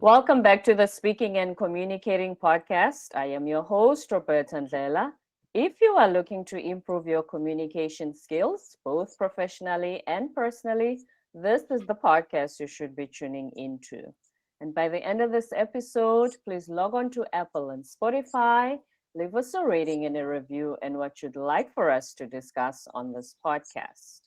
Welcome back to the Speaking and Communicating podcast. I am your host, Roberta Ndlela. If you are looking to improve your communication skills, both professionally and personally, this is the podcast you should be tuning into. And by the end of this episode, please log on to Apple and Spotify, leave us a rating and a review and what you'd like for us to discuss on this podcast.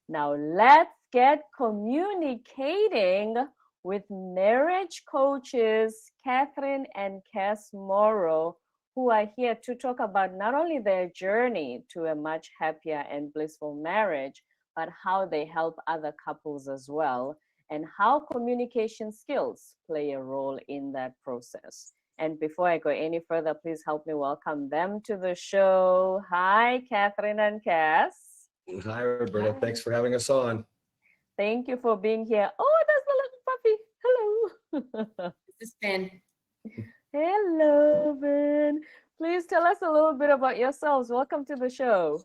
Now, let's get communicating with marriage coaches Kathryn and Cass Morrow, who are here to talk about not only their journey to a much happier and blissful marriage, but how they help other couples as well, and how communication skills play a role in that process. And before I go any further, please help me welcome them to the show. Hi, Kathryn and Cass. Hi, Roberta. Thanks for having us on. Thank you for being here. Oh, there's the little puppy. Hello. This is Ben. Hello, Ben. Please tell us a little bit about yourselves. Welcome to the show.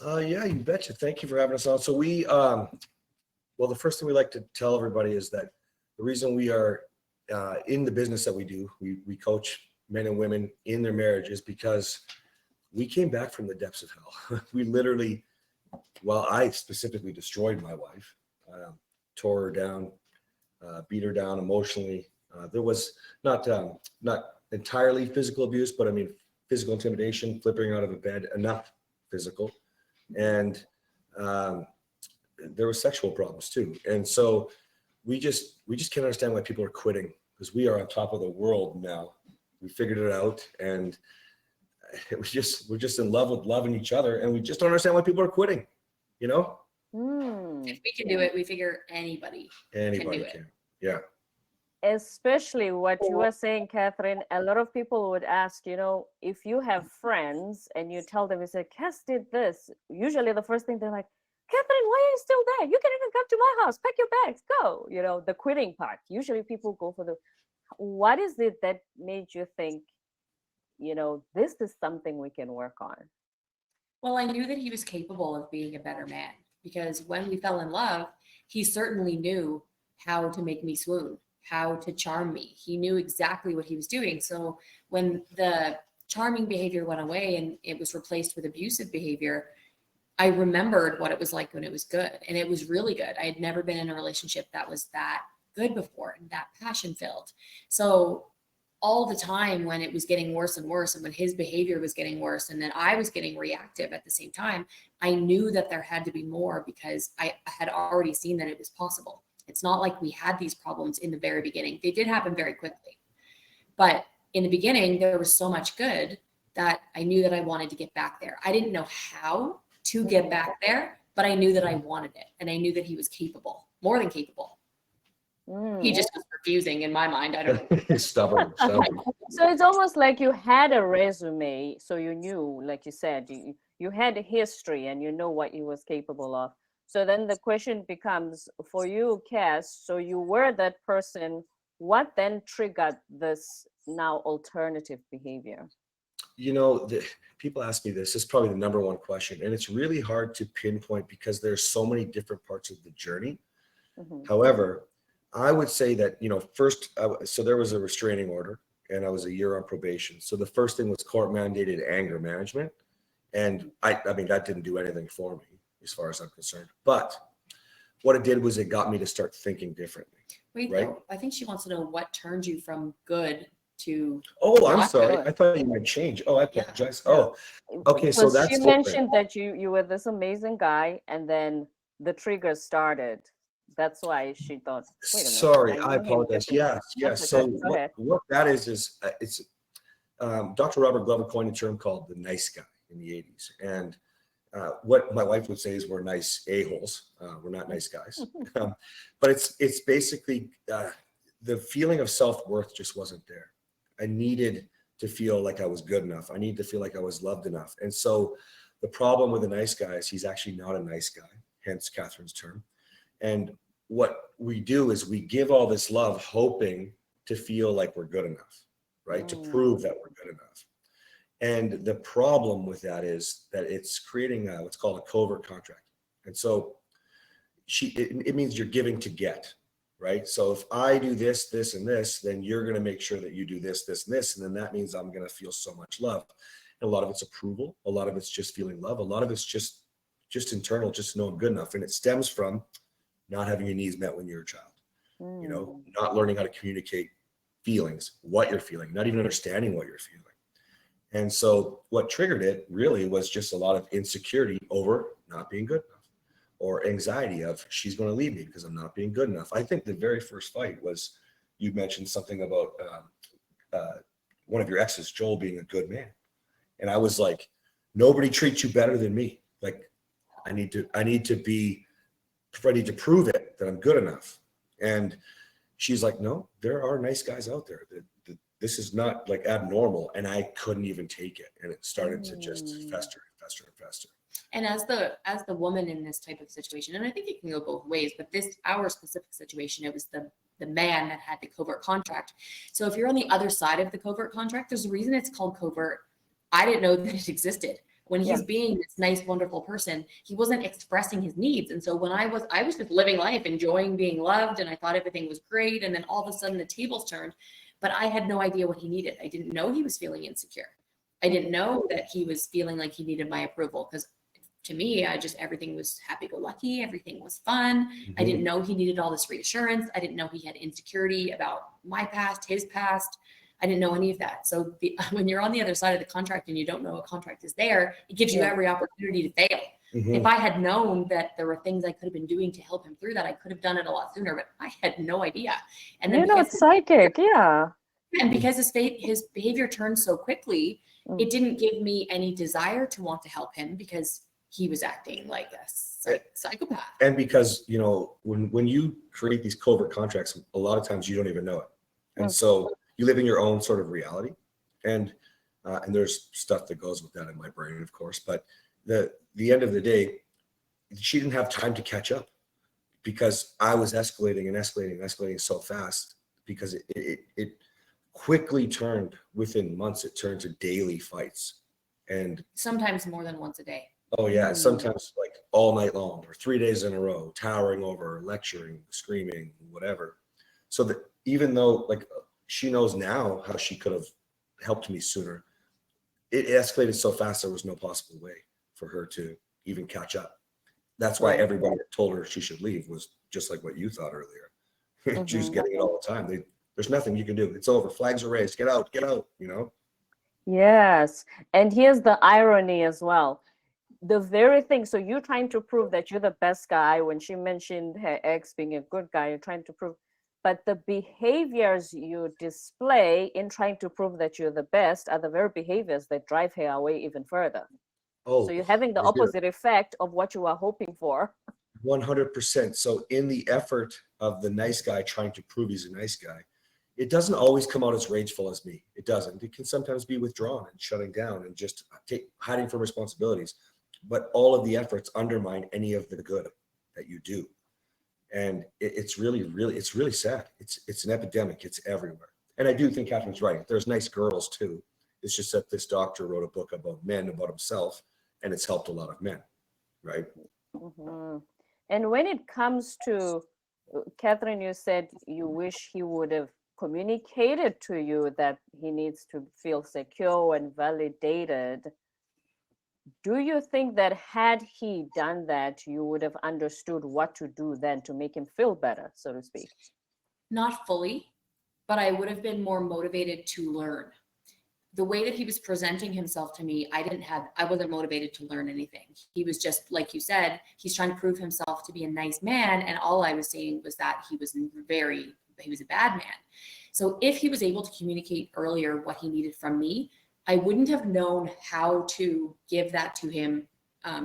Yeah, you betcha. Thank you for having us on. So the first thing we like to tell everybody is that the reason we are in the business that we do, we coach men and women in their marriages because we came back from the depths of hell. We literally, I specifically destroyed my wife, tore her down, beat her down emotionally. There was not entirely physical abuse, but I mean physical intimidation, flipping her out of a bed, enough physical, and there were sexual problems too. And so we just can't understand why people are quitting, because we are on top of the world now. We figured it out, and we're just in love with loving each other, and we just don't understand why people are quitting. You know. If we can do it, we figure anybody can do it. Yeah. Especially what you were saying, Kathryn, a lot of people would ask, if you have friends and you tell them, you say, Cass did this, usually the first thing they're like, Kathryn, why are you still there? You can even come to my house, pack your bags, go. The quitting part. Usually people go for what is it that made you think, this is something we can work on? Well, I knew that he was capable of being a better man, because when we fell in love, he certainly knew how to make me swoon, how to charm me. He knew exactly what he was doing. So when the charming behavior went away and it was replaced with abusive behavior, I remembered what it was like when it was good. And it was really good. I had never been in a relationship that was that good before and that passion filled. So all the time when it was getting worse and worse, and when his behavior was getting worse, and then I was getting reactive at the same time, I knew that there had to be more, because I had already seen that it was possible. It's not like we had these problems in the very beginning. They did happen very quickly. But in the beginning, there was so much good that I knew that I wanted to get back there. I didn't know how to get back there, but I knew that I wanted it. And I knew that he was capable, more than capable. He just was refusing in my mind. I don't know. Stubborn. So it's almost like you had a resume, so you knew, like you said, you had a history and you know what he was capable of. So then the question becomes for you, Cass, so you were that person, what then triggered this now alternative behavior? People ask me this. It's probably the number one question, and it's really hard to pinpoint because there's so many different parts of the journey. Mm-hmm. However, I would say that, first, so there was a restraining order and I was a year on probation. So the first thing was court mandated anger management. And I mean, that didn't do anything for me as far as I'm concerned. But what it did was it got me to start thinking differently. Wait, right? Though, I think she wants to know what turned you from good to. Oh, I'm sorry. Good. I thought you might change. Oh, I apologize. Yeah. Oh, okay. So that's. She mentioned that you were this amazing guy, and then the trigger started. That's why she thought. Wait a minute, sorry, I apologize. Yes. So what that is it's Dr. Robert Glover coined a term called the nice guy in the 80s, and what my wife would say is we're nice a-holes. We're not nice guys, but it's basically the feeling of self-worth just wasn't there. I needed to feel like I was good enough. I needed to feel like I was loved enough. And so the problem with a nice guy is he's actually not a nice guy, hence Kathryn's term. And what we do is we give all this love hoping to feel like we're good enough, right? To prove that we're good enough. And the problem with that is that it's creating what's called a covert contract. And so it means you're giving to get, right? So if I do this, this, and this, then you're going to make sure that you do this, this, and this. And then that means I'm going to feel so much love. And a lot of it's approval. A lot of it's just feeling love. A lot of it's just internal, just know I'm good enough. And it stems from not having your needs met when you're a child, you know, not learning how to communicate feelings, what you're feeling, not even understanding what you're feeling. And so what triggered it really was just a lot of insecurity over not being good enough, or anxiety of she's going to leave me because I'm not being good enough. I think the very first fight was, you mentioned something about one of your exes, Joel, being a good man. And I was like, nobody treats you better than me. Like, I need to prove it that I'm good enough. And she's like, no, there are nice guys out there. This is not like abnormal. And I couldn't even take it. And it started to just fester and fester and fester. And as the woman in this type of situation, and I think it can go both ways, but our specific situation, it was the man that had the covert contract. So if you're on the other side of the covert contract, there's a reason it's called covert. I didn't know that it existed. When he's being this nice, wonderful person, he wasn't expressing his needs. And so when I was just living life, enjoying being loved, and I thought everything was great. And then all of a sudden the tables turned, but I had no idea what he needed. I didn't know he was feeling insecure. I didn't know that he was feeling like he needed my approval, because to me, everything was happy-go-lucky. Everything was fun. Mm-hmm. I didn't know he needed all this reassurance. I didn't know he had insecurity about my past, his past. I didn't know any of that. So when you're on the other side of the contract and you don't know a contract is there, it gives you every opportunity to fail. Mm-hmm. If I had known that there were things I could have been doing to help him through that, I could have done it a lot sooner, but I had no idea. And then it's psychic, And because his behavior turned so quickly, it didn't give me any desire to want to help him, because he was acting like a psychopath. And because, you know, when you create these covert contracts, a lot of times you don't even know it. And so you live in your own sort of reality, and there's stuff that goes with that in my brain, of course. But the end of the day, she didn't have time to catch up, because I was escalating so fast, because it quickly turned, within months, it turned to daily fights, and sometimes more than once a day. Oh yeah, sometimes like all night long, or 3 days in a row, towering over, lecturing, screaming, whatever. So that even though like she knows now how she could have helped me sooner, it escalated so fast there was no possible way for her to even catch up. That's why everybody that told her she should leave was just like what you thought earlier. She was getting it all the time. There's nothing you can do. It's over. Flags are raised. Get out, you know? Yes. And here's the irony as well. The very thing, so you're trying to prove that you're the best guy. When she mentioned her ex being a good guy, you're trying to prove, but the behaviors you display in trying to prove that you're the best are the very behaviors that drive her away even further. So you're having the opposite effect of what you are hoping for. 100%. So in the effort of the nice guy trying to prove he's a nice guy, it doesn't always come out as rageful as me. It doesn't. It can sometimes be withdrawn and shutting down and just hiding from responsibilities. But all of the efforts undermine any of the good that you do. And it's really sad. It's an epidemic. It's everywhere. And I do think Kathryn's right. There's nice girls too. It's just that this doctor wrote a book about men, about himself, and it's helped a lot of men, right? Mm-hmm. And when it comes to, Kathryn, you said you wish he would have communicated to you that he needs to feel secure and validated. Do you think that had he done that, you would have understood what to do then to make him feel better, so to speak? Not fully, but I would have been more motivated to learn. The way that he was presenting himself to me, I wasn't motivated to learn anything. He was just, like you said, he's trying to prove himself to be a nice man. And all I was saying was that he was a bad man. So if he was able to communicate earlier what he needed from me, I wouldn't have known how to give that to him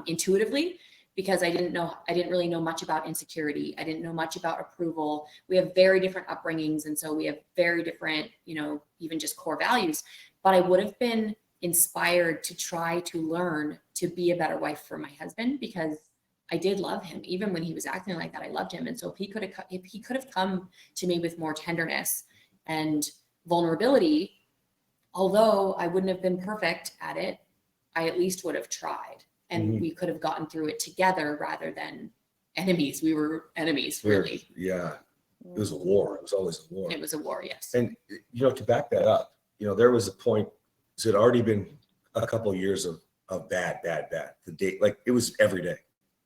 intuitively, because I didn't really know much about insecurity. I didn't know much about approval. We have very different upbringings. And so we have very different, even just core values. But I would have been inspired to try to learn to be a better wife for my husband, because I did love him. Even when he was acting like that, I loved him. And so if he could have come to me with more tenderness and vulnerability, although I wouldn't have been perfect at it, I at least would have tried, and we could have gotten through it together rather than enemies. We were enemies, really. Yeah. it was a war. It was always a war. It was a war, yes. And, you know, to back that up, you know, there was a point, so it had already been a couple of years of bad. The day, like it was every day,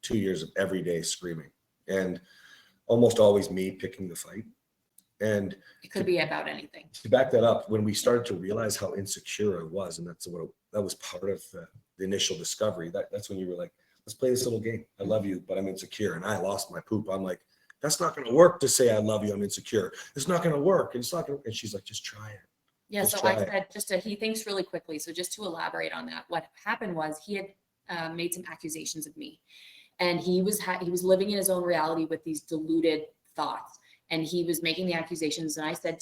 2 years of every day screaming, and almost always me picking the fight. And It could be about anything. to back that up, when we started to realize how insecure I was, and that was part of the initial discovery, that's when you were like, let's play this little game. I love you, but I'm insecure, and I lost my poop. I'm like, that's not going to work to say I love you, I'm insecure. It's not going to work. And it's not going to, and she's like, just try it. Yeah, Just so I try it. said, he thinks really quickly. So just to elaborate on that, what happened was he had made some accusations of me, and he was living in his own reality with these deluded thoughts, and he was making the accusations. And I said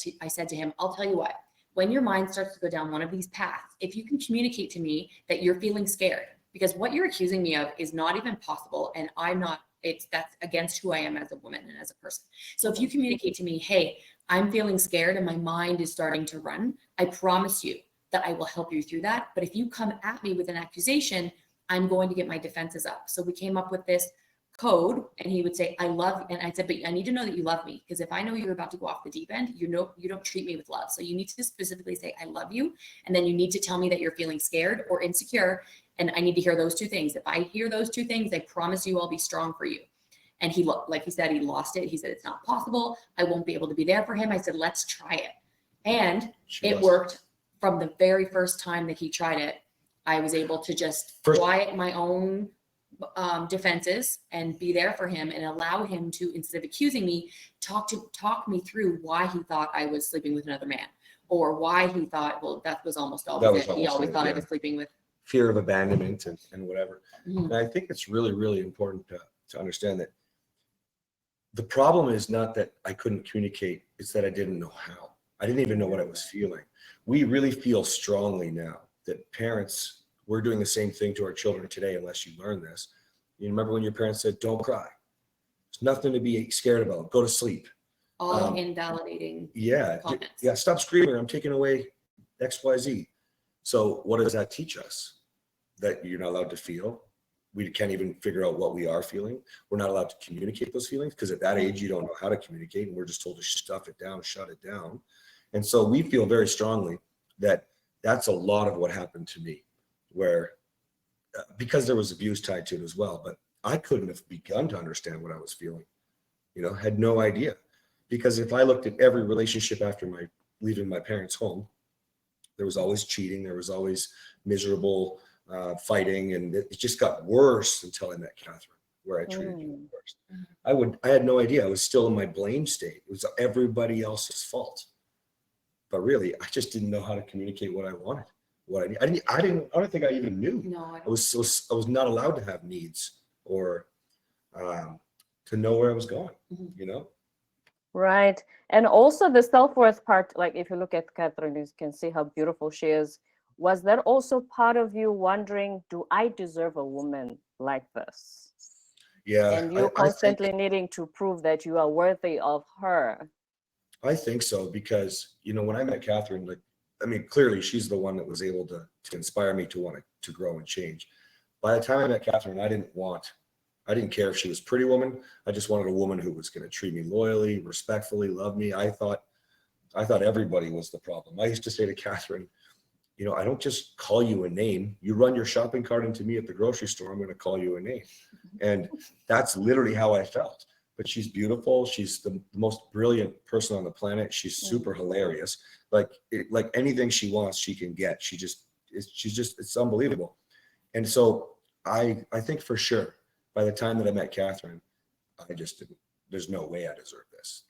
to him, I'll tell you what, when your mind starts to go down one of these paths, if you can communicate to me that you're feeling scared, because what you're accusing me of is not even possible, and I'm not. That's against who I am as a woman and as a person. So if you communicate to me, hey, I'm feeling scared and my mind is starting to run, I promise you that I will help you through that. But if you come at me with an accusation, I'm going to get my defenses up. So we came up with this code, and he would say, I love you. And I said, but I need to know that you love me, because if I know you're about to go off the deep end, you don't treat me with love. So you need to specifically say, I love you. And then you need to tell me that you're feeling scared or insecure. And I need to hear those two things. If I hear those two things, I promise you I'll be strong for you. And he, like he said, he lost it. He said, it's not possible. I won't be able to be there for him. I said, let's try it. And it worked from the very first time that he tried it. I was able to just quiet my own defenses and be there for him and allow him to, instead of accusing me, talk me through why he thought I was sleeping with another man, or why he thought, well, that was almost always it. He always thought I was sleeping with. Fear of abandonment and whatever. Mm-hmm. And I think it's really, really important to understand that the problem is not that I couldn't communicate, it's that I didn't know how. I didn't even know what I was feeling. We really feel strongly now that parents, we're doing the same thing to our children today, unless you learn this. You remember when your parents said, don't cry. There's nothing to be scared about. Go to sleep. All invalidating comments. Yeah, stop screaming. I'm taking away X, Y, Z. So what does that teach us? That you're not allowed to feel. We can't even figure out what we are feeling. We're not allowed to communicate those feelings, because at that age, you don't know how to communicate, and we're just told to stuff it down, shut it down. And so we feel very strongly that that's a lot of what happened to me, where because there was abuse tied to it as well, but I couldn't have begun to understand what I was feeling, had no idea. Because if I looked at every relationship after leaving my parents' home, there was always cheating, there was always miserable fighting, and it just got worse until I met Kathryn, where I treated you worse. I had no idea. I was still in my blame state. It was everybody else's fault. But really, I just didn't know how to communicate what I wanted. What I don't think I even knew. No, I was not allowed to have needs or to know where I was going, Right. And also the self-worth part, like if you look at Kathryn, you can see how beautiful she is. Was that also part of you wondering, do I deserve a woman like this? Yeah. And you constantly needing to prove that you are worthy of her. I think so, because, when I met Kathryn, clearly she's the one that was able to inspire me to want to grow and change. By the time I met Kathryn, I didn't care if she was a pretty woman. I just wanted a woman who was going to treat me loyally, respectfully, love me. I thought everybody was the problem. I used to say to Kathryn, I don't just call you a name. You run your shopping cart into me at the grocery store, I'm going to call you a name. And that's literally how I felt. But she's beautiful. She's the most brilliant person on the planet. She's super hilarious. Like anything she wants, she can get. It's unbelievable. And so I think for sure, by the time that I met Kathryn, I just didn't, there's no way I deserve this.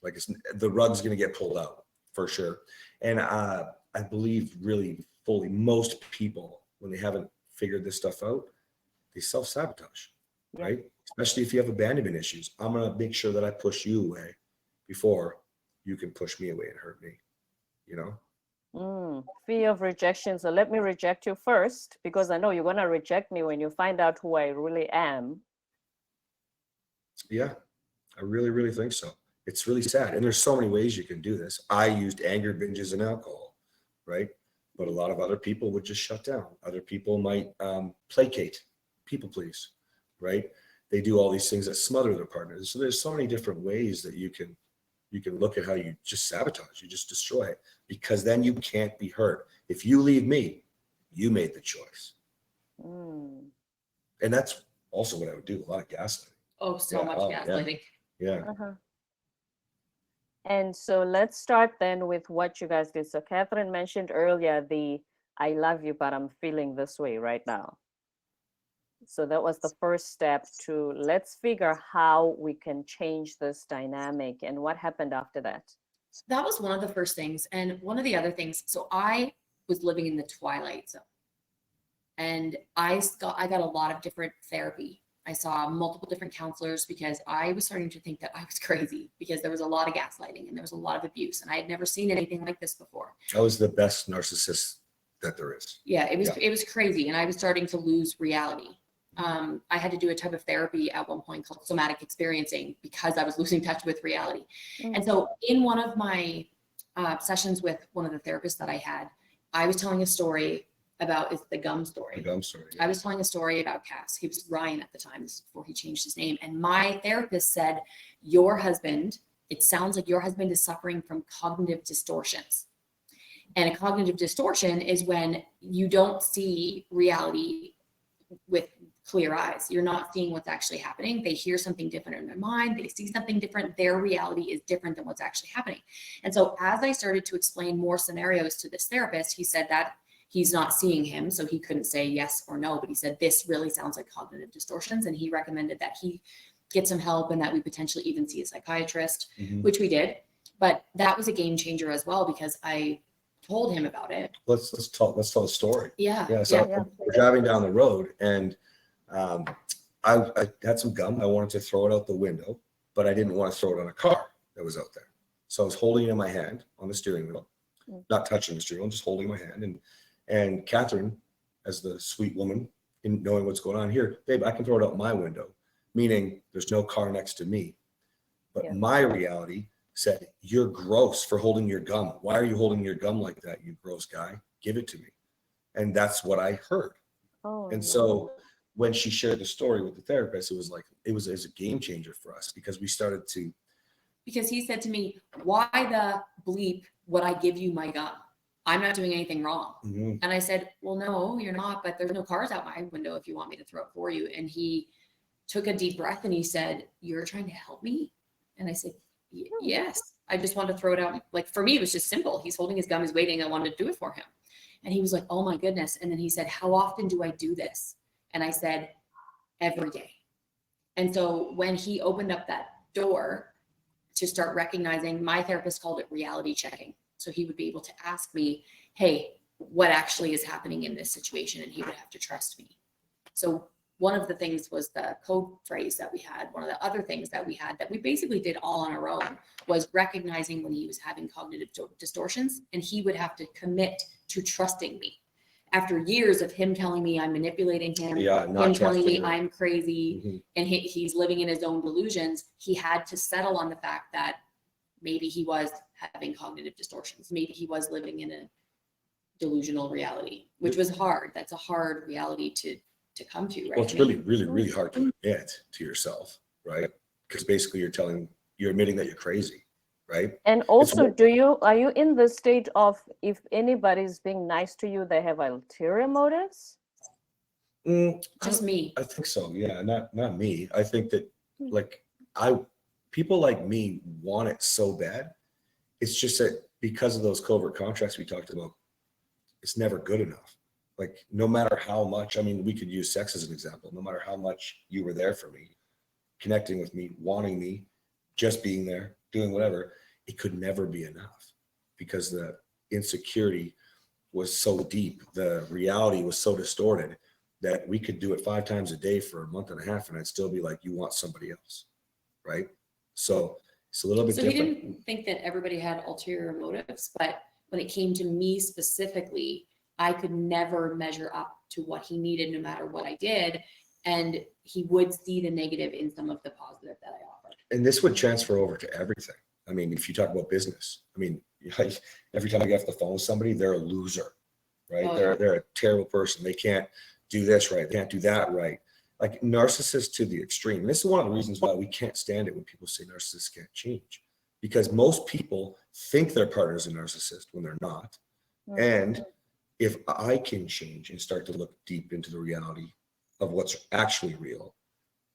The rug's going to get pulled out for sure. And I believe really fully most people, when they haven't figured this stuff out, they self-sabotage, right? Especially if you have abandonment issues. I'm going to make sure that I push you away before you can push me away and hurt me, Fear of rejection. So let me reject you first, because I know you're going to reject me when you find out who I really am. Yeah, I really, really think so. It's really sad. And there's so many ways you can do this. I used anger binges and alcohol, right? But a lot of other people would just shut down. Other people might placate, people please, right? They do all these things that smother their partners. So there's so many different ways that you can You can look at how you just sabotage, you just destroy it, because then you can't be hurt. If you leave me, you made the choice. Mm. And that's also what I would do, a lot of gaslighting. Oh, so Yeah, much oh, yeah. gaslighting. Yeah. Uh-huh. And so let's start then with what you guys did. So Kathryn mentioned earlier the I love you, but I'm feeling this way right now. So that was the first step to let's figure how we can change this dynamic. And what happened after that? That was one of the first things. And one of the other things, so I was living in the twilight zone. And I got a lot of different therapy. I saw multiple different counselors because I was starting to think that I was crazy because there was a lot of gaslighting and there was a lot of abuse. And I had never seen anything like this before. I was the best narcissist that there is. Yeah, it was crazy. And I was starting to lose reality. I had to do a type of therapy at one point called somatic experiencing because I was losing touch with reality. Mm. And so in one of my sessions with one of the therapists that I had, I was telling a story about, it's the gum story. The gum story. I was telling a story about Cass. He was Ryan at the time, this is before he changed his name. And my therapist said, your husband, it sounds like your husband is suffering from cognitive distortions. And a cognitive distortion is when you don't see reality with clear eyes. You're not seeing what's actually happening. They hear something different in their mind. They see something different. Their reality is different than what's actually happening. And so as I started to explain more scenarios to this therapist, he said that he's not seeing him, so he couldn't say yes or no, but he said, this really sounds like cognitive distortions. And he recommended that he get some help and that we potentially even see a psychiatrist, which we did. But that was a game changer as well, because I told him about it. Let's tell the story. Yeah. So we're driving down the road, and I had some gum. I wanted to throw it out the window, but I didn't want to throw it on a car that was out there. So I was holding it in my hand on the steering wheel, not touching the steering wheel, just holding my hand. And Kathryn, as the sweet woman, in knowing what's going on here, babe, I can throw it out my window, meaning there's no car next to me. But my reality said, you're gross for holding your gum. Why are you holding your gum like that, you gross guy? Give it to me. And that's what I heard. Oh, And so when she shared the story with the therapist, it was like, it was a game changer for us, because we started to. Because he said to me, why the bleep would I give you my gum? I'm not doing anything wrong. And I said, well, no, you're not, but there's no cars out my window if you want me to throw it for you. And he took a deep breath and he said, you're trying to help me? And I said, yes, I just wanted to throw it out. Like, for me, it was just simple. He's holding his gum, he's waiting. I wanted to do it for him. And he was like, oh my goodness. And then he said, how often do I do this? And I said, every day. And so when he opened up that door to start recognizing, my therapist called it reality checking. So he would be able to ask me, hey, what actually is happening in this situation? And he would have to trust me. So one of the things was the code phrase that we had. One of the other things that we had that we basically did all on our own was recognizing when he was having cognitive distortions, and he would have to commit to trusting me. After years of him telling me I'm manipulating him, him telling me I'm crazy, and he's living in his own delusions, he had to settle on the fact that maybe he was having cognitive distortions. Maybe he was living in a delusional reality, which was hard. That's a hard reality to come to, right? Well, it's really hard to admit to yourself, right? Because basically you're admitting that you're crazy, right? And also, are you in the state of, if anybody's being nice to you, they have ulterior motives? Just me. I think so. Yeah, not me. I think that people like me want it so bad. It's just that because of those covert contracts we talked about, it's never good enough. Like, no matter how much, I mean, we could use sex as an example. No matter how much you were there for me, connecting with me, wanting me, just being there, doing whatever, it could never be enough, because the insecurity was so deep. The reality was so distorted that we could do it 5 times a day for a month and a half, and I'd still be like, you want somebody else, right? So it's a little bit different. So he didn't think that everybody had ulterior motives, but when it came to me specifically, I could never measure up to what he needed, no matter what I did. And he would see the negative in some of the positive that I offered. And this would transfer over to everything. I mean, if you talk about business, I mean, every time I get off the phone with somebody, they're a loser, right? Oh, They're a terrible person. They can't do this right. They can't do that right. Like, narcissists to the extreme. And this is one of the reasons why we can't stand it when people say narcissists can't change, because most people think their partner's a narcissist when they're not. And if I can change and start to look deep into the reality of what's actually real,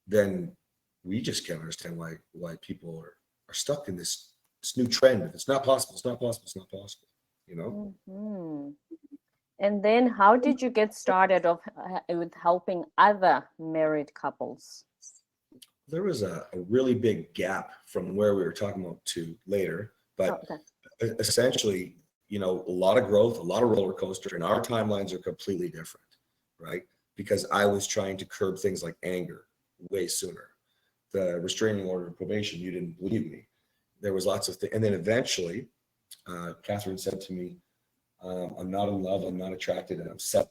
then we just can't understand why people are stuck in this new trend. It's not possible. It's not possible. It's not possible. You know. Mm-hmm. And then, how did you get started with helping other married couples? There was a really big gap from where we were talking about to later, but essentially, you know, a lot of growth, a lot of roller coaster, and our timelines are completely different, right? Because I was trying to curb things like anger way sooner. The restraining order of probation, you didn't believe me. There was lots of things. And then eventually, Kathryn said to me, I'm not in love, I'm not attracted, and I'm settling.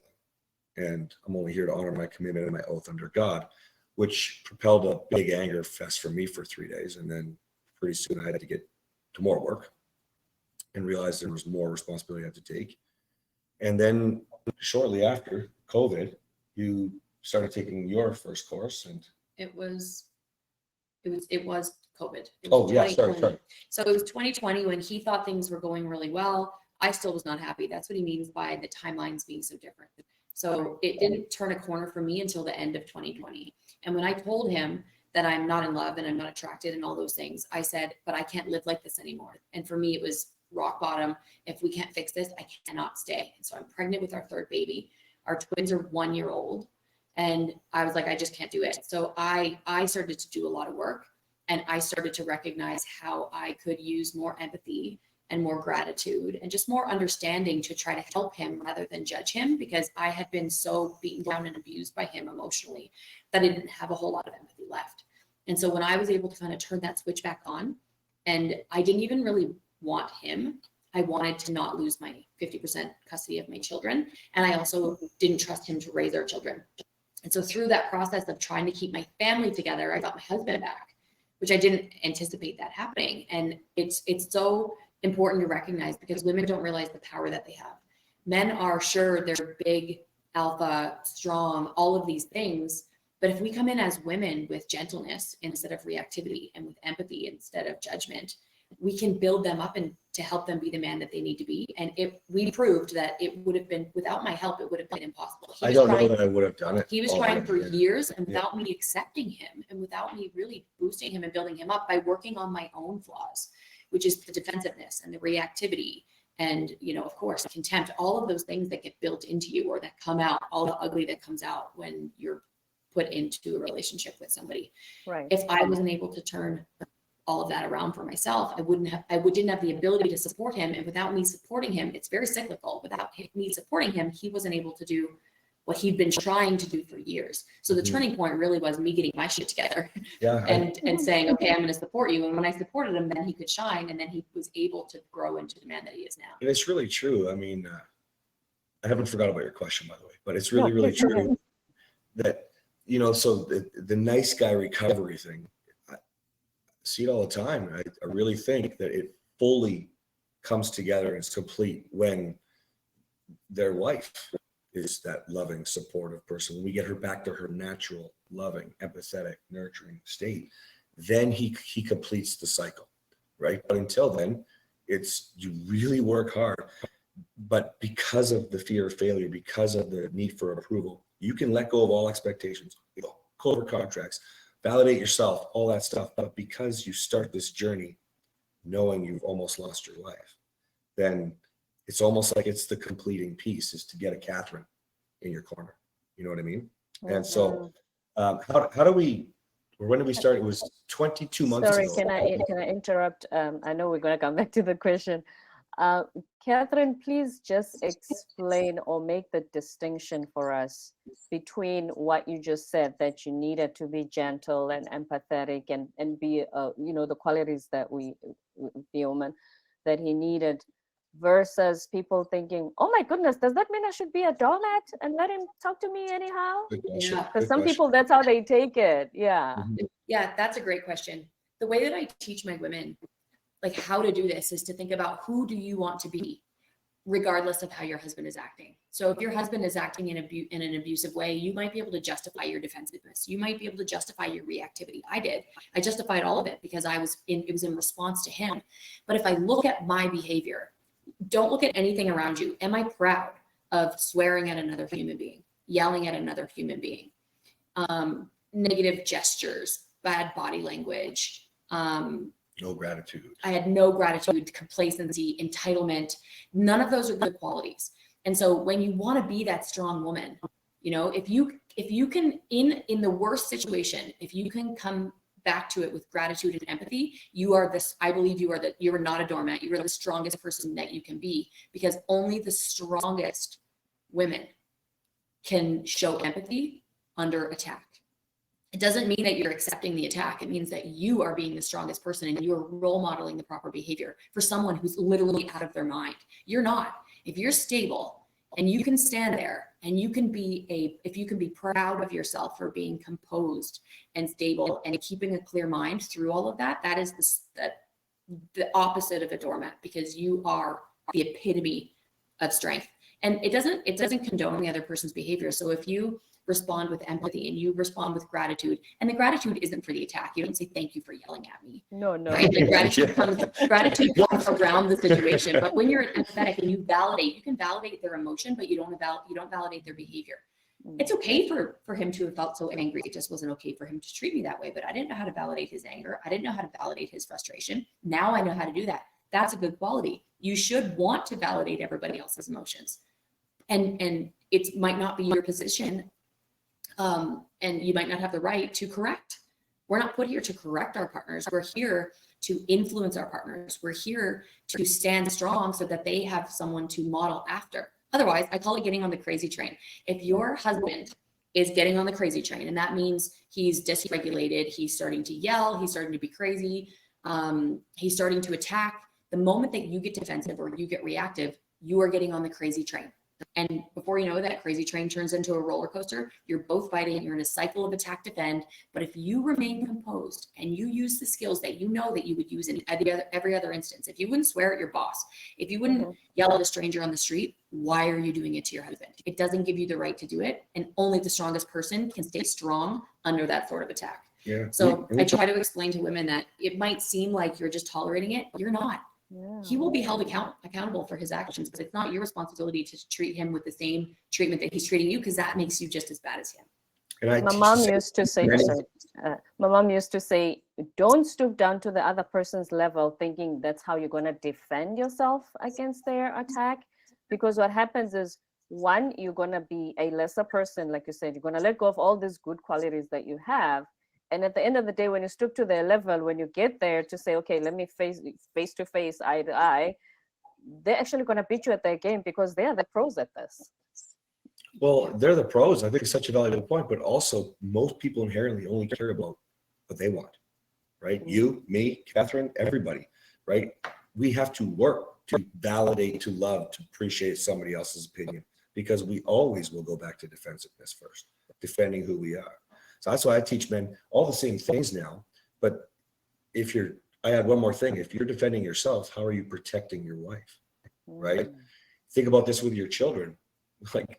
And I'm only here to honor my commitment and my oath under God, which propelled a big anger fest for me for 3 days. And then pretty soon I had to get to more work and realized there was more responsibility I had to take. And then shortly after COVID, you started taking your first course, and It was COVID. It was sorry. So it was 2020 when he thought things were going really well. I still was not happy. That's what he means by the timelines being so different. So it didn't turn a corner for me until the end of 2020. And when I told him that I'm not in love and I'm not attracted and all those things, I said, but I can't live like this anymore. And for me, it was rock bottom. If we can't fix this, I cannot stay. And so I'm pregnant with our third baby. Our twins are 1 year old. And I was like, I just can't do it. So I started to do a lot of work, and I started to recognize how I could use more empathy and more gratitude and just more understanding to try to help him rather than judge him, because I had been so beaten down and abused by him emotionally that I didn't have a whole lot of empathy left. And so when I was able to kind of turn that switch back on, and I didn't even really want him, I wanted to not lose my 50% custody of my children. And I also didn't trust him to raise our children. And so through that process of trying to keep my family together, I got my husband back, which I didn't anticipate that happening. And it's so important to recognize, because women don't realize the power that they have. Men are sure they're big, alpha, strong, all of these things. But if we come in as women with gentleness instead of reactivity, and with empathy instead of judgment, we can build them up and to help them be the man that they need to be. And we proved that it would have been, without my help, it would have been impossible. I don't know that I would have done it. He was trying for years, and without me accepting him and without me really boosting him and building him up by working on my own flaws, which is the defensiveness and the reactivity and, you know, of course, contempt, all of those things that get built into you or that come out, all the ugly that comes out when you're put into a relationship with somebody. Right. If I wasn't able to turn all of that around for myself, I didn't have the ability to support him. And without me supporting him, it's very cyclical. Without me supporting him, he wasn't able to do what he'd been trying to do for years. So the turning point really was me getting my shit together and saying, okay, I'm going to support you. And when I supported him, then he could shine, and then he was able to grow into the man that he is now. And it's really true. I mean, I haven't forgot about your question, by the way, but it's really true that, you know, so the nice guy recovery thing, I see it all the time. I really think that it fully comes together and it's complete when their wife is that loving, supportive person. When we get her back to her natural, loving, empathetic, nurturing state, then he completes the cycle, right? But until then, it's you really work hard. But because of the fear of failure, because of the need for approval, you can let go of all expectations, Covert contracts, validate yourself, all that stuff. But because you start this journey knowing you've almost lost your life, then it's almost like it's the completing piece is to get a Kathryn in your corner. You know what I mean? Mm-hmm. And so how do we, or when did we start? It was 22 months ago. Can I interrupt? I know we're going to come back to the question. Kathryn, please just explain or make the distinction for us between what you just said, that you needed to be gentle and empathetic and be, you know, the qualities that the woman that he needed, versus people thinking, oh my goodness, does that mean I should be a doormat and let him talk to me anyhow? Yeah, because some people, that's how they take it. Yeah. Mm-hmm. Yeah, that's a great question. The way that I teach my women, like how to do this, is to think about, who do you want to be? regardless of how your husband is acting. So if your husband is acting in an abusive way, you might be able to justify your defensiveness. You might be able to justify your reactivity. I did. I justified all of it because it was in response to him. But if I look at my behavior, don't look at anything around you. Am I proud of swearing at another human being, yelling at another human being, negative gestures, bad body language, No gratitude. I had no gratitude, complacency, entitlement. None of those are good qualities. And so when you want to be that strong woman, you know, if you can, in the worst situation, if you can come back to it with gratitude and empathy, you are this, I believe you're not a doormat. You are the strongest person that you can be, because only the strongest women can show empathy under attack. It doesn't mean that you're accepting the attack. It means that you are being the strongest person and you're role modeling the proper behavior for someone who's literally out of their mind. You're not. If you're stable and you can stand there and you can if you can be proud of yourself for being composed and stable and keeping a clear mind through all of that, that is the opposite of a doormat, because you are the epitome of strength. And it doesn't condone the other person's behavior. So if you respond with empathy and you respond with gratitude, and the gratitude isn't for the attack. You don't say thank you for yelling at me. No. Right? Like gratitude comes around the situation. But when you're empathetic and you can validate their emotion, but you don't validate their behavior. It's okay for him to have felt so angry. It just wasn't okay for him to treat me that way. But I didn't know how to validate his anger. I didn't know how to validate his frustration. Now I know how to do that. That's a good quality. You should want to validate everybody else's emotions. And it might not be your position. And you might not have the right to correct. We're not put here to correct our partners. We're here to influence our partners. We're here to stand strong so that they have someone to model after. Otherwise, I call it getting on the crazy train. If your husband is getting on the crazy train, and that means he's dysregulated, he's starting to yell, he's starting to be crazy, he's starting to attack, the moment that you get defensive or you get reactive, you are getting on the crazy train. And before you know it, that crazy train turns into a roller coaster. You're both fighting. You're in a cycle of attack, defend. But if you remain composed and you use the skills that you know that you would use in every other instance, if you wouldn't swear at your boss, if you wouldn't yell at a stranger on the street, why are you doing it to your husband? It doesn't give you the right to do it. And only the strongest person can stay strong under that sort of attack. Yeah. So I try to explain to women that it might seem like you're just tolerating it. You're not. Yeah. He will be held accountable for his actions, but it's not your responsibility to treat him with the same treatment that he's treating you, because that makes you just as bad as him. And My mom used to say, don't stoop down to the other person's level thinking that's how you're going to defend yourself against their attack. Because what happens is, one, you're going to be a lesser person. Like you said, you're going to let go of all these good qualities that you have. And at the end of the day, when you stoop to their level, when you get there to say, okay, let me face to face, eye to eye, they're actually going to beat you at their game because they are the pros at this. Well, they're the pros. I think it's such a valuable point, but also most people inherently only care about what they want, right? You, me, Kathryn, everybody, right? We have to work to validate, to love, to appreciate somebody else's opinion, because we always will go back to defensiveness first, defending who we are. So that's why I teach men all the same things now. But I add one more thing. If you're defending yourself, how are you protecting your wife, right? Think about this with your children. Like,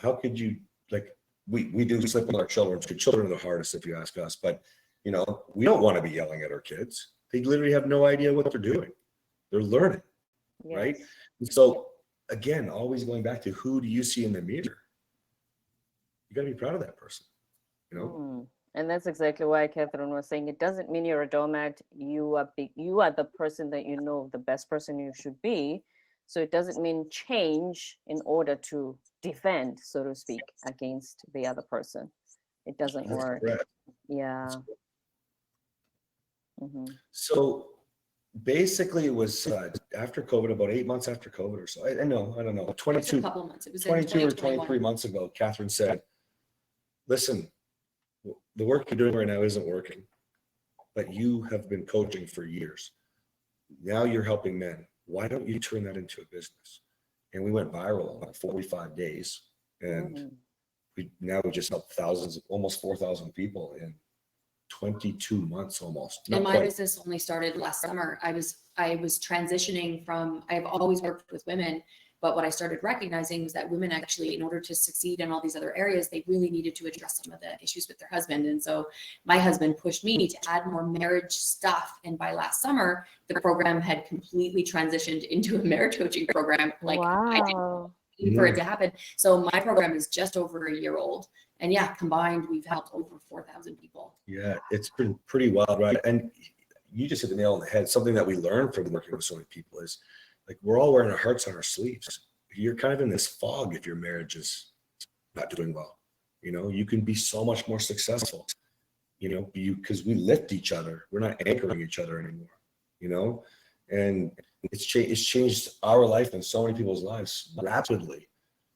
how could you, like, we do slip with our children. Children are the hardest, if you ask us. But, you know, we don't want to be yelling at our kids. They literally have no idea what they're doing. They're learning, right? And so, again, always going back to, who do you see in the mirror? You got to be proud of that person. You know? And that's exactly why Kathryn was saying, it doesn't mean you're a doormat. You are the person that you know, the best person you should be. So it doesn't mean change in order to defend, so to speak, against the other person. It doesn't work. Correct. Yeah. So basically, it was after COVID, about 8 months after COVID or so. I don't know, 22, A couple of months. It was 22 or 23 months ago, Kathryn said, listen, the work you're doing right now isn't working, but you have been coaching for years. Now you're helping men. Why don't you turn that into a business? And we went viral in like 45 days. And we just helped thousands, almost 4,000 people in 22 months almost. And Not my quite. business only started last summer. I was transitioning from, I've always worked with women, but what I started recognizing was that women actually, in order to succeed in all these other areas, they really needed to address some of the issues with their husband. And so my husband pushed me to add more marriage stuff. And by last summer, the program had completely transitioned into a marriage coaching program. Like I Wow. didn't for it to happen. So my program is just over a year old. And yeah, combined, we've helped over 4,000 people. Yeah, it's been pretty wild, right? And you just hit the nail on the head. Something that we learned from working with so many people is like we're all wearing our hearts on our sleeves. You're kind of in this fog if your marriage is not doing well. You know, you can be so much more successful, you know, because we lift each other. We're not anchoring each other anymore, you know, and it's changed our life and so many people's lives rapidly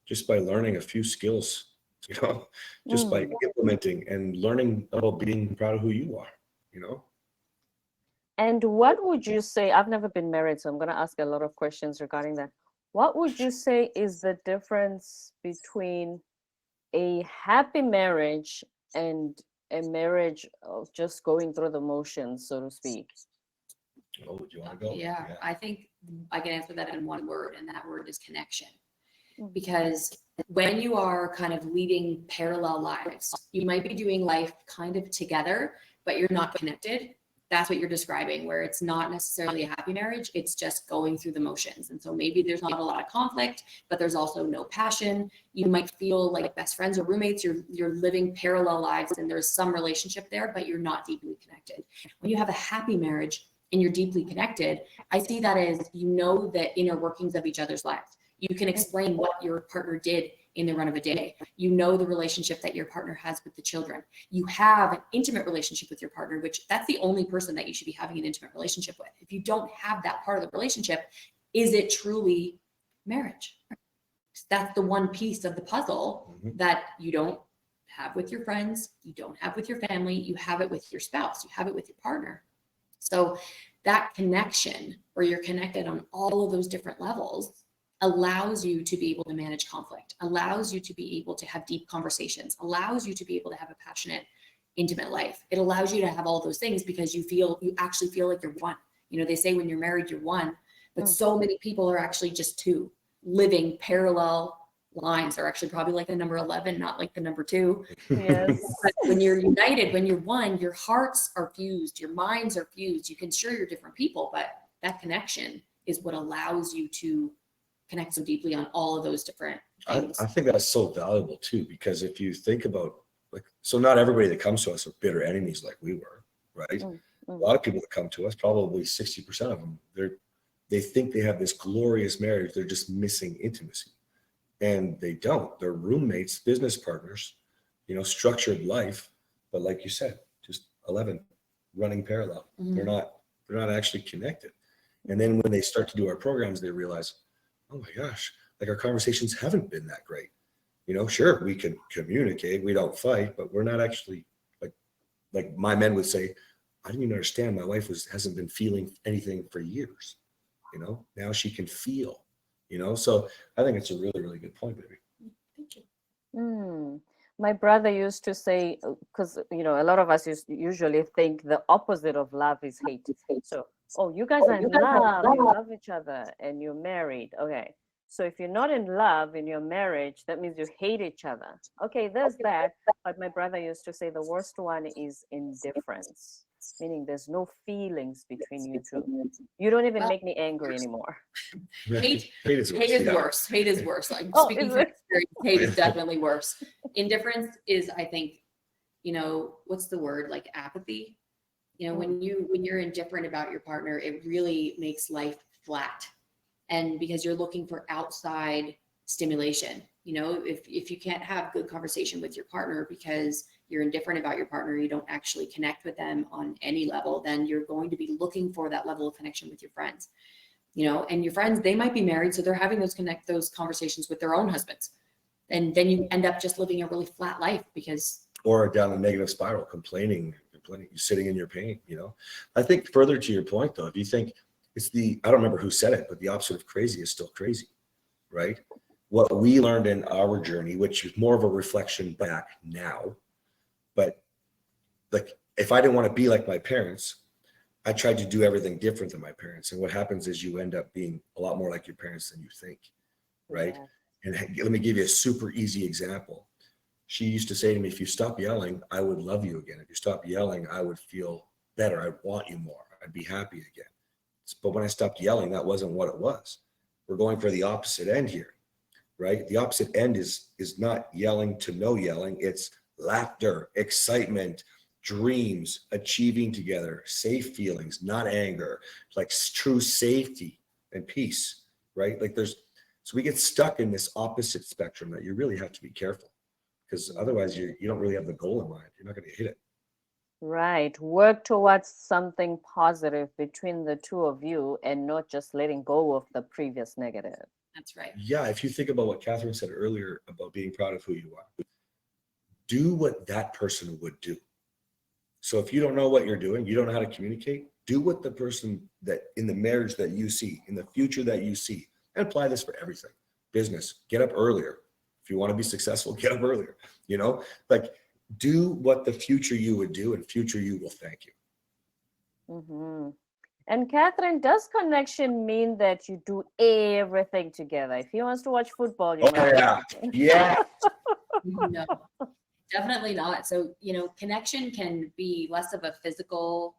just by learning a few skills, you know, just by implementing and learning about being proud of who you are, you know. And what would you say? I've never been married, so I'm going to ask a lot of questions regarding that. What would you say is the difference between a happy marriage and a marriage of just going through the motions, so to speak? Oh, do you want to go? Yeah, I think I can answer that in one word, and that word is connection. Because when you are kind of leading parallel lives, you might be doing life kind of together, but you're not connected. That's what you're describing, where it's not necessarily a happy marriage. It's just going through the motions. And so maybe there's not a lot of conflict, but there's also no passion. You might feel like best friends or roommates. You're living parallel lives and there's some relationship there, but you're not deeply connected. When you have a happy marriage and you're deeply connected, I see that as you know the inner workings of each other's lives. You can explain what your partner did in the run of a day. You know the relationship that your partner has with the children. You have an intimate relationship with your partner, which that's the only person that you should be having an intimate relationship with. If you don't have that part of the relationship, is it truly marriage? That's the one piece of the puzzle that you don't have with your friends, you don't have with your family, you have it with your spouse, you have it with your partner. So that connection where you're connected on all of those different levels allows you to be able to manage conflict, allows you to be able to have deep conversations, allows you to be able to have a passionate, intimate life. It allows you to have all those things because you actually feel like you're one. You know, they say when you're married, you're one, but so many people are actually just two, living parallel lines. Are actually probably like the number 11, not like the number 2. Yes. But when you're united, when you're one, your hearts are fused, your minds are fused. You can share your different people, but that connection is what allows you to connect so deeply on all of those different things. I think that's so valuable too, because if you think about like, so not everybody that comes to us are bitter enemies like we were, right? A lot of people that come to us, probably 60% of them, they think they have this glorious marriage. They're just missing intimacy, and they don't. They're roommates, business partners, you know, structured life, but like you said, just 11 running parallel. They're not actually connected. And then when they start to do our programs, they realize, oh my gosh, like our conversations haven't been that great. You know, sure, we can communicate, we don't fight, but we're not actually like my men would say, I didn't even understand. My wife hasn't been feeling anything for years. You know, now she can feel, you know, so I think it's a really, really good point, baby. Thank you. My brother used to say, because, you know, a lot of us usually think the opposite of love is hate. So, oh, you guys are in love, you love each other, and you're married. Okay. So if you're not in love in your marriage, that means you hate each other. Okay, there's that. But my brother used to say the worst one is indifference, meaning there's no feelings between you two. You don't even make me angry anymore. Hate is worse. Hate is worse. I'm speaking from experience. Hate is definitely worse. Indifference is, I think, you know, what's the word? Like apathy. You know, when you're indifferent about your partner, it really makes life flat. And because you're looking for outside stimulation, you know, if you can't have good conversation with your partner because you're indifferent about your partner, you don't actually connect with them on any level, then you're going to be looking for that level of connection with your friends. You know, and your friends, they might be married, so they're having those conversations with their own husbands. And then you end up just living a really flat life because. Or down a negative spiral, complaining, you're sitting in your pain, you know. I think further to your point though, if you think it's I don't remember who said it, but the opposite of crazy is still crazy, right? What we learned in our journey, which is more of a reflection back now, but like if I didn't want to be like my parents, I tried to do everything different than my parents. And what happens is you end up being a lot more like your parents than you think, right? Yeah. And let me give you a super easy example. She used to say to me, if you stop yelling, I would love you again. If you stop yelling, I would feel better. I'd want you more. I'd be happy again. But when I stopped yelling, that wasn't what it was. We're going for the opposite end here, right? The opposite end is not yelling to no yelling. It's laughter, excitement, dreams, achieving together, safe feelings, not anger, like true safety and peace, right? Like so we get stuck in this opposite spectrum that you really have to be careful, because otherwise you don't really have the goal in mind. You're not going to hit it. Right. Work towards something positive between the two of you and not just letting go of the previous negative. That's right. Yeah. If you think about what Kathryn said earlier about being proud of who you are, do what that person would do. So if you don't know what you're doing, you don't know how to communicate, do what the person that in the marriage that you see, in the future that you see, and apply this for everything. Business, get up earlier. If you want to be successful, get up earlier. Like do what the future you would do, and future you will thank you. Mm-hmm. And Kathryn, does connection mean that you do everything together? If he wants to watch football, you Yeah. No, definitely not. So, connection can be less of a physical,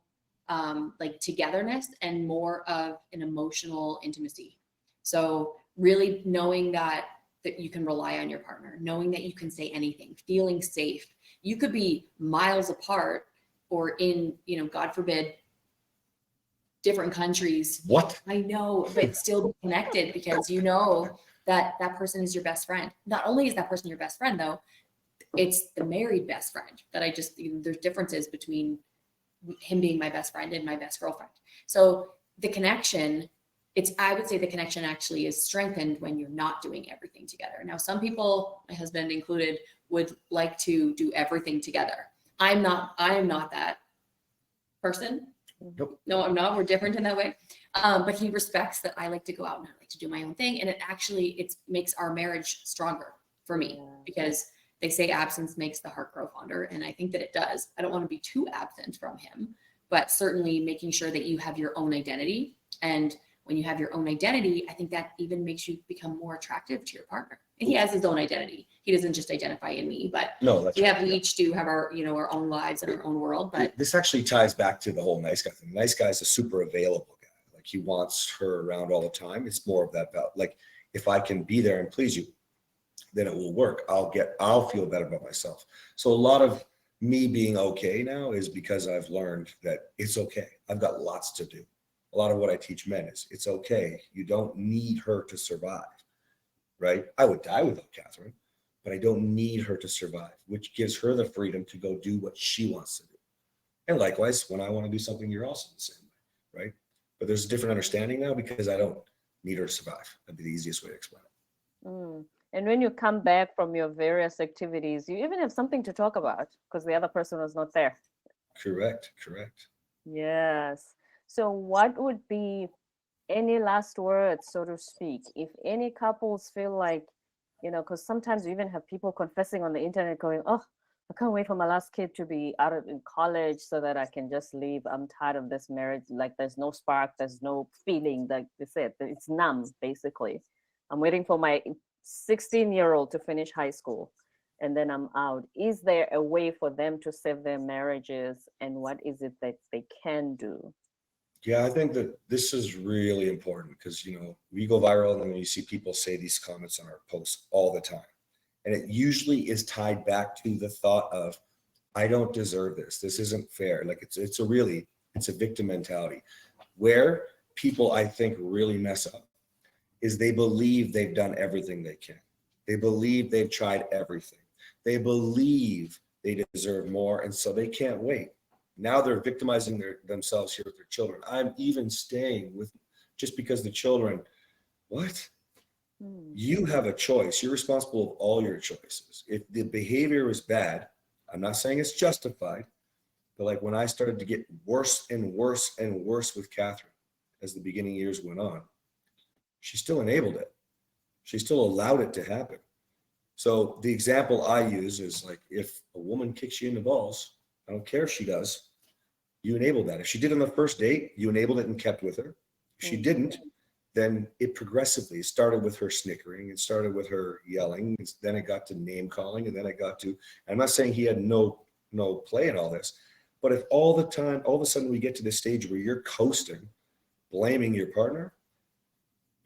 like togetherness and more of an emotional intimacy. So really knowing that you can rely on your partner, knowing that you can say anything, feeling safe. You could be miles apart or in, God forbid, different countries. What? I know, but still be connected because you know that person is your best friend. Not only is that person your best friend, though, it's the married best friend that there's differences between him being my best friend and my best girlfriend. So the connection, I would say the connection actually is strengthened when you're not doing everything together. Now, some people, my husband included, would like to do everything together. I am not that person. Nope. No, I'm not. We're different in that way. But he respects that I like to go out and I like to do my own thing. And it makes our marriage stronger for me because they say absence makes the heart grow fonder. And I think that it does. I don't want to be too absent from him, but certainly making sure that you have your own identity. And when you have your own identity, I think that even makes you become more attractive to your partner. And he has his own identity. He doesn't just identify in me, but No, that's we right. each do have our, our own lives and our own world. But this actually ties back to the whole nice guy thing. Nice guy is a super available guy. Like he wants her around all the time. It's more of that about like, if I can be there and please you, then it will work. I'll feel better about myself. So a lot of me being okay now is because I've learned that it's okay. I've got lots to do. A lot of what I teach men is it's okay. You don't need her to survive, right? I would die without Kathryn, but I don't need her to survive, which gives her the freedom to go do what she wants to do. And likewise, when I want to do something, you're also the same way, right? But there's a different understanding now because I don't need her to survive. That'd be the easiest way to explain it. And when you come back from your various activities, you even have something to talk about because the other person was not there. Correct. Yes. So what would be any last words, so to speak, if any couples feel like, because sometimes you even have people confessing on the internet going, oh, I can't wait for my last kid to be out in college so that I can just leave. I'm tired of this marriage. Like there's no spark, there's no feeling, like they said, it's numb, basically. I'm waiting for my 16-year-old to finish high school and then I'm out. Is there a way for them to save their marriages, and what is it that they can do? Yeah, I think that this is really important because, we go viral and then you see people say these comments on our posts all the time. And it usually is tied back to the thought of, I don't deserve this. This isn't fair. Like it's a victim mentality. Where people, I think, really mess up is they believe they've done everything they can. They believe they've tried everything. They believe they deserve more. And so they can't wait. Now they're victimizing themselves here with their children. I'm even staying with just because the children, what? You have a choice. You're responsible of all your choices. If the behavior is bad, I'm not saying it's justified, but like when I started to get worse and worse and worse with Kathryn as the beginning years went on, she still enabled it. She still allowed it to happen. So the example I use is like, if a woman kicks you in the balls, I don't care if she does. You enabled that. If she did on the first date, you enabled it and kept with her. If she didn't, then it progressively started with her snickering. It started with her yelling. Then it got to name calling, and then it got to. I'm not saying he had no play in all this, but if all the time, all of a sudden, we get to this stage where you're coasting, blaming your partner,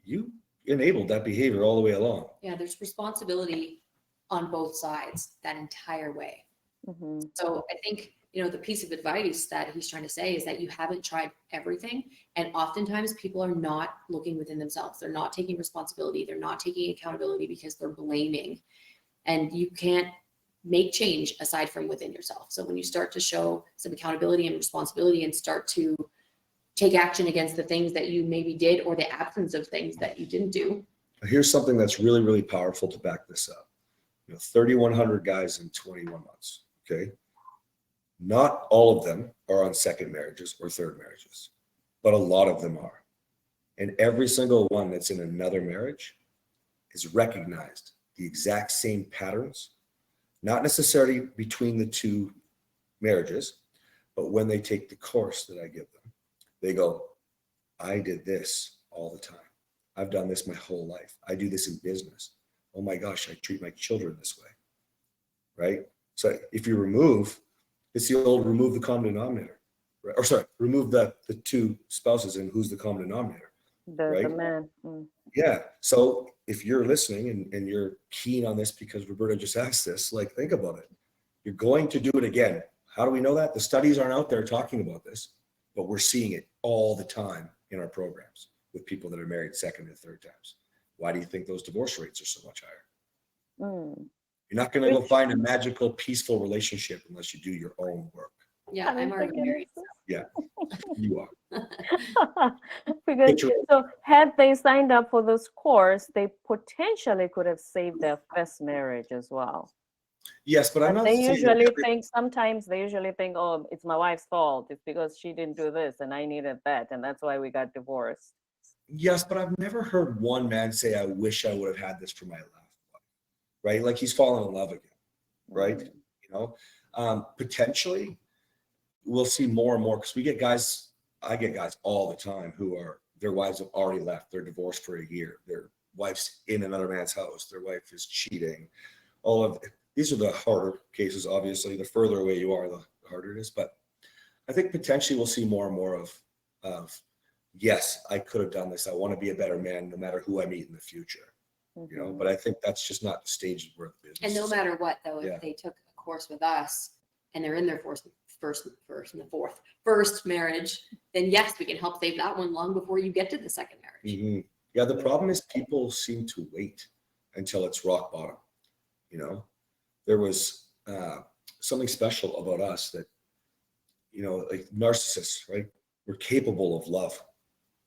you enabled that behavior all the way along. Yeah, there's responsibility on both sides that entire way. Mm-hmm. So I think, the piece of advice that he's trying to say is that you haven't tried everything. And oftentimes people are not looking within themselves. They're not taking responsibility. They're not taking accountability because they're blaming. And you can't make change aside from within yourself. So when you start to show some accountability and responsibility and start to take action against the things that you maybe did or the absence of things that you didn't do. Here's something that's really, really powerful to back this up. 3,100 guys in 21 months, okay? Not all of them are on second marriages or third marriages, but a lot of them are. And every single one that's in another marriage is recognized the exact same patterns, not necessarily between the two marriages, but when they take the course that I give them, they go, I did this all the time. I've done this my whole life. I do this in business. Oh my gosh, I treat my children this way, right? So if you remove, it's the old remove the common denominator, right? Or sorry, remove the two spouses and who's the common denominator, right? The man. Yeah. So if you're listening and you're keen on this because Roberta just asked this, like, think about it. You're going to do it again. How do we know that? The studies aren't out there talking about this, but we're seeing it all the time in our programs with people that are married second and third times. Why do you think those divorce rates are so much higher? You're not going to go find a magical, peaceful relationship unless you do your own work. Yeah, I'm already married. Yeah, you are. Because so had they signed up for this course, they potentially could have saved their first marriage as well. Yes, but I'm not They saying usually think, sometimes they usually think, oh, it's my wife's fault. It's because she didn't do this and I needed that. And that's why we got divorced. Yes, but I've never heard one man say, I wish I would have had this for my last wife, right? Like he's fallen in love again, right? Potentially we'll see more and more because I get guys all the time who are, their wives have already left. They're divorced for a year. Their wife's in another man's house. Their wife is cheating. All of these are the harder cases, obviously. The further away you are, the harder it is. But I think potentially we'll see more and more of yes, I could have done this. I want to be a better man no matter who I meet in the future. But I think that's just not the stage where the business And no is. matter what, though, if they took a course with us and they're in their first marriage, then yes, we can help save that one long before you get to the second marriage. Mm-hmm. Yeah, the problem is people seem to wait until it's rock bottom. There was something special about us that, like narcissists, right? We're capable of love.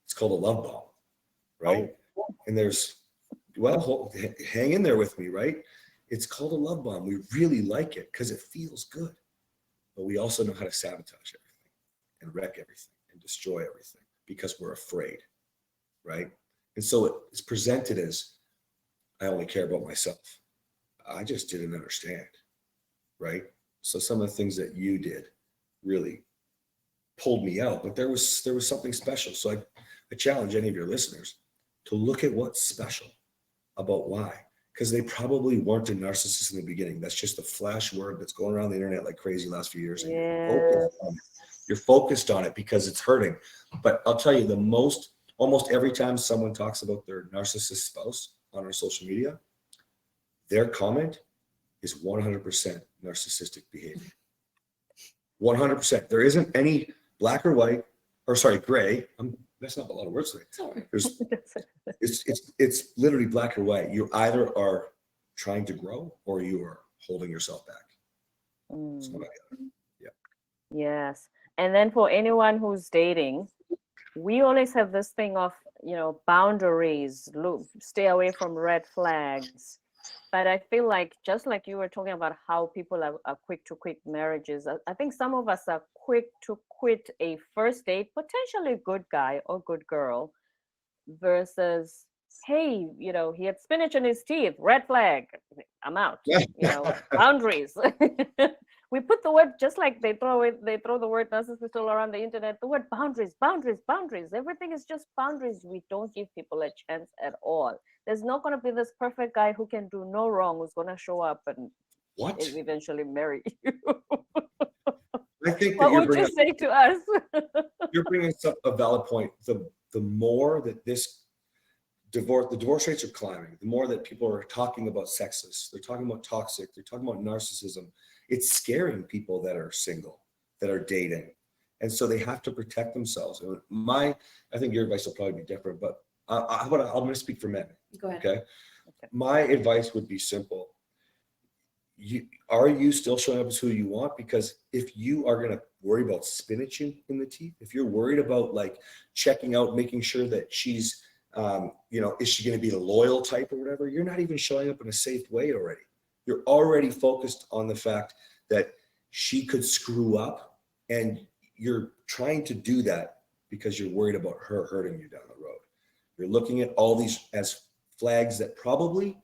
It's called a love bomb, right? Oh. And there's, hang in there with me, right? It's called a love bomb. We really like it because it feels good, but we also know how to sabotage everything and wreck everything and destroy everything because we're afraid, right? And so it's presented as, I only care about myself. I just didn't understand, right? So some of the things that you did really pulled me out, but there was something special. So I challenge any of your listeners to look at what's special about why, because they probably weren't a narcissist in the beginning. That's just a flash word that's going around the internet like crazy the last few years. And you're focused on it because it's hurting. But I'll tell you, almost every time someone talks about their narcissist spouse on our social media, their comment is 100% narcissistic behavior. 100%. There isn't any black or white, or sorry, gray. I'm messing up a lot of words today. It's literally black or white. You either are trying to grow or you are holding yourself back. Yes. And then for anyone who's dating, we always have this thing of, boundaries, stay away from red flags. But I feel like, just like you were talking about how people are quick to quit marriages, I think some of us are quick to quit a first date, potentially good guy or good girl, versus, hey, he had spinach in his teeth, red flag, I'm out, boundaries. we put the word, just like they throw the word narcissist all around the internet, the word boundaries, boundaries, boundaries. Everything is just boundaries. We don't give people a chance at all. There's not going to be this perfect guy who can do no wrong, who's going to show up and What? eventually marry you. I think that What would you say to us? you're bringing up a valid point. The more that the divorce rates are climbing, the more that people are talking about sexist, they're talking about toxic, they're talking about narcissism. It's scaring people that are single, that are dating. And so they have to protect themselves. I think your advice will probably be different, but I'm going to speak for men. Go ahead. Okay. My advice would be simple. Are you still showing up as who you want? Because if you are going to worry about spinach in the teeth, if you're worried about like checking out, making sure that she's, is she going to be the loyal type or whatever, you're not even showing up in a safe way already. You're already focused on the fact that she could screw up, and you're trying to do that because you're worried about her hurting you down the road. You're looking at all these as flags that probably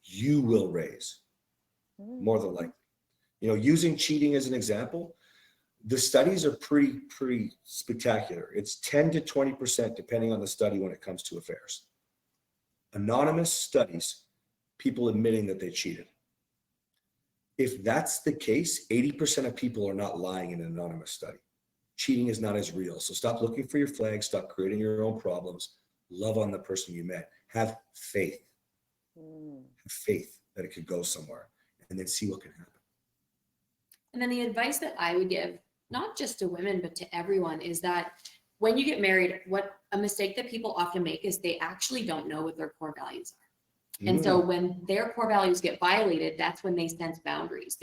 you will raise. More than likely, using cheating as an example, the studies are pretty spectacular. It's 10 to 20% depending on the study when it comes to affairs. Anonymous studies, people admitting that they cheated. If that's the case, 80% of people are not lying in an anonymous study. Cheating is not as real. So stop looking for your flags, stop creating your own problems. Love on the person you met. Have faith. Have faith that it could go somewhere. And then see what can happen. And then the advice that I would give, not just to women, but to everyone, is that when you get married, what a mistake that people often make is they actually don't know what their core values are. And so when their core values get violated, that's when they sense boundaries.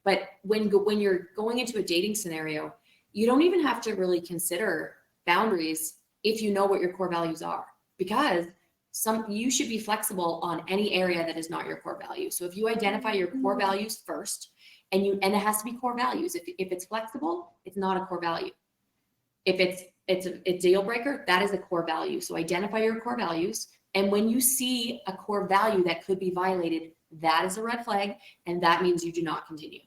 But when you're going into a dating scenario, you don't even have to really consider boundaries if you know what your core values are, because you should be flexible on any area that is not your core value. So if you identify your core values first, and it has to be core values. If it's flexible, it's not a core value. If it's a deal breaker, that is a core value. So identify your core values. And when you see a core value that could be violated, that is a red flag. And that means you do not continue.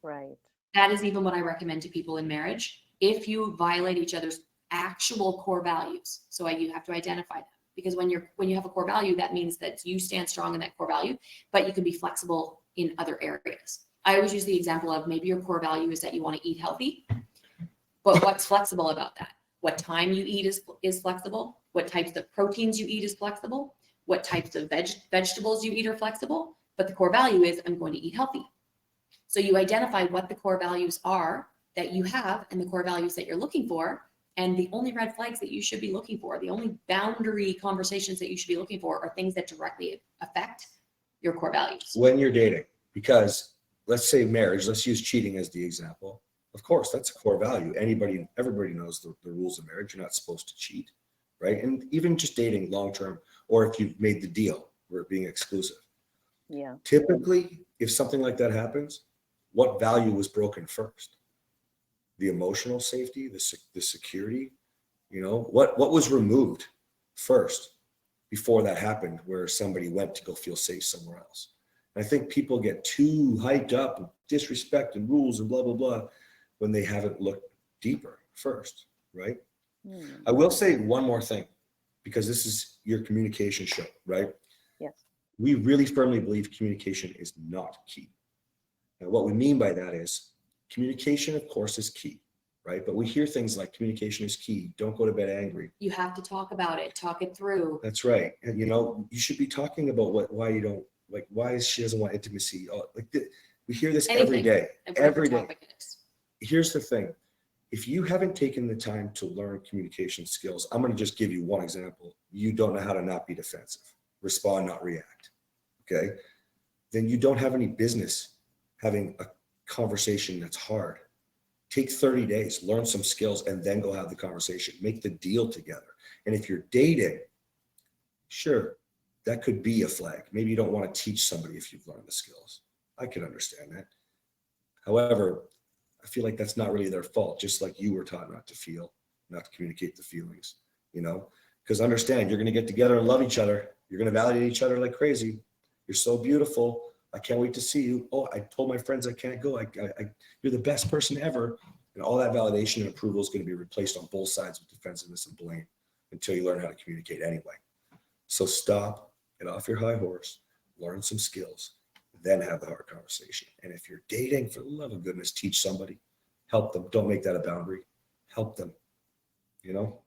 Right. That is even what I recommend to people in marriage. If you violate each other's actual core values, so you have to identify them. Because when you have a core value, that means that you stand strong in that core value, but you can be flexible in other areas. I always use the example of maybe your core value is that you want to eat healthy, but what's flexible about that? What time you eat is flexible. What types of proteins you eat is flexible. What types of vegetables you eat are flexible. But the core value is I'm going to eat healthy. So you identify what the core values are that you have and the core values that you're looking for. And the only red flags that you should be looking for, the only boundary conversations that you should be looking for are things that directly affect your core values. When you're dating, because let's say marriage, let's use cheating as the example. Of course, that's a core value. Everybody knows the rules of marriage. You're not supposed to cheat, right? And even just dating long-term, or if you've made the deal, we're being exclusive. Yeah. Typically, if something like that happens, what value was broken first? The emotional safety, the security, what was removed first before that happened, where somebody went to go feel safe somewhere else. And I think people get too hyped up with disrespect and rules and blah, blah, blah, when they haven't looked deeper first, right? I will say one more thing, because this is your communication show, right? Yes. We really firmly believe communication is not key. And what we mean by that is communication, of course, is key, right? But we hear things like communication is key. Don't go to bed angry. You have to talk about it, talk it through. That's right. And, you should be talking about why you don't, like, why she doesn't want intimacy. We hear this every day. Here's the thing. If you haven't taken the time to learn communication skills, I'm going to just give you one example. You don't know how to not be defensive, respond, not react. Okay. Then you don't have any business having a conversation that's hard. Take 30 days, learn some skills, and then go have the conversation. Make the deal together. And if you're dating, sure, that could be a flag. Maybe you don't want to teach somebody if you've learned the skills. I can understand that. However, I feel like that's not really their fault, just like you were taught not to feel, not to communicate the feelings, because understand, you're going to get together and love each other. You're going to validate each other like crazy. You're so beautiful. I can't wait to see you. Oh, I told my friends I can't go. You're the best person ever. And all that validation and approval is going to be replaced on both sides with defensiveness and blame until you learn how to communicate anyway. So stop, get off your high horse, learn some skills, then have the hard conversation. And if you're dating, for the love of goodness, teach somebody, help them. Don't make that a boundary. Help them, you know?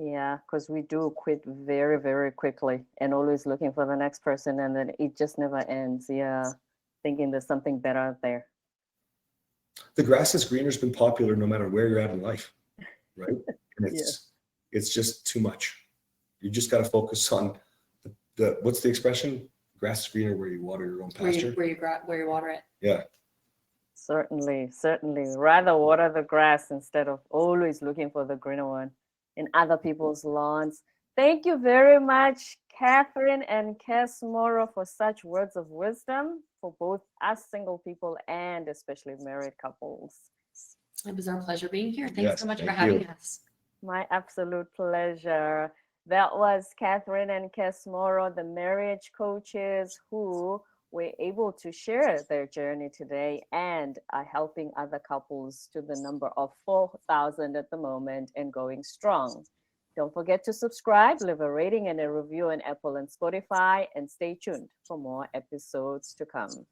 Yeah, because we do quit very, very quickly and always looking for the next person, and then it just never ends. Yeah, thinking there's something better out there. The grass is greener has been popular no matter where you're at in life, right? And it's just too much. You just got to focus on the what's the expression? Grass is greener where you water your own pasture. Where you water it. Yeah. Certainly. Rather water the grass instead of always looking for the greener one in other people's lawns. Thank you very much, Kathryn and Cass Morrow, for such words of wisdom for both us single people and especially married couples. It was our pleasure being here. Thanks so much for thank having you. us. My absolute pleasure. That was Kathryn and Cass Morrow, the marriage coaches who were able to share their journey today and are helping other couples to the number of 4,000 at the moment and going strong. Don't forget to subscribe, leave a rating and a review on Apple and Spotify, and stay tuned for more episodes to come.